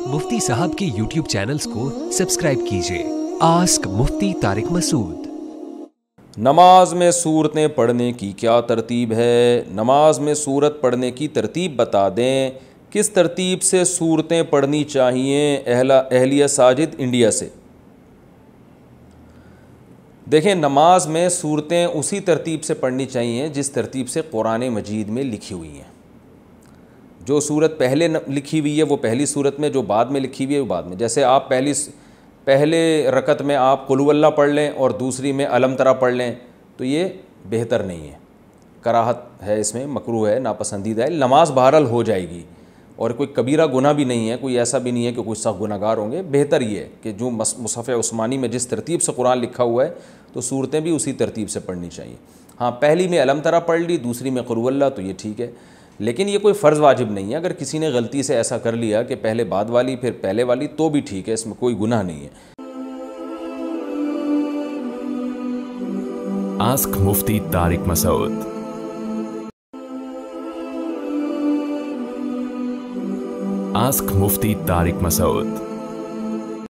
मुफ्ती साहब के YouTube channels को सब्सक्राइब कीजिए। आस्क मुफ्ती तारिक मसूद। नमाज में सूरतें पढ़ने की क्या तरतीब है? नमाज में सूरत पढ़ने की तरतीब बता दें। किस तरतीब से सूरतें पढ़नी चाहिए? अहलिया साजिद इंडिया से। देखें, नमाज में सूरतें उसी तरतीब से पढ़नी चाहिए जिस तरतीब से कुरान मजीद में लिखी हुई हैं। जो सूरत पहले लिखी हुई है वो पहली सूरत में, जो बाद में लिखी हुई है वो बाद में। जैसे आप पहले रकत में आप कुल हुवल्लाह पढ़ लें और दूसरी में अलम तरा पढ़ लें, तो ये बेहतर नहीं है, कराहत है, इसमें मकरूह है, नापसंदीदा है। नमाज बहरहाल हो जाएगी और कोई कबीरा गुनाह भी नहीं है, कोई ऐसा भी नहीं है कि कोई सख्त गुनहगार होंगे। बेहतर ये है कि जो मुसहफ़ उस्मानी में जिस तरतीब से कुरान लिखा हुआ है तो सूरतें भी उसी तरतीब से पढ़नी चाहिए। हाँ, पहली में अलम तरा पढ़ ली, दूसरी में कुल हुवल्लाह, तो ये ठीक है, लेकिन ये कोई फ़र्ज़ वाजिब नहीं है। अगर किसी ने गलती से ऐसा कर लिया कि पहले बाद वाली फिर पहले वाली, तो भी ठीक है, इसमें कोई गुनाह नहीं है। आस्क मुफ्ती तारिक मसूद। आस्क मुफ्ती तारिक मसूद।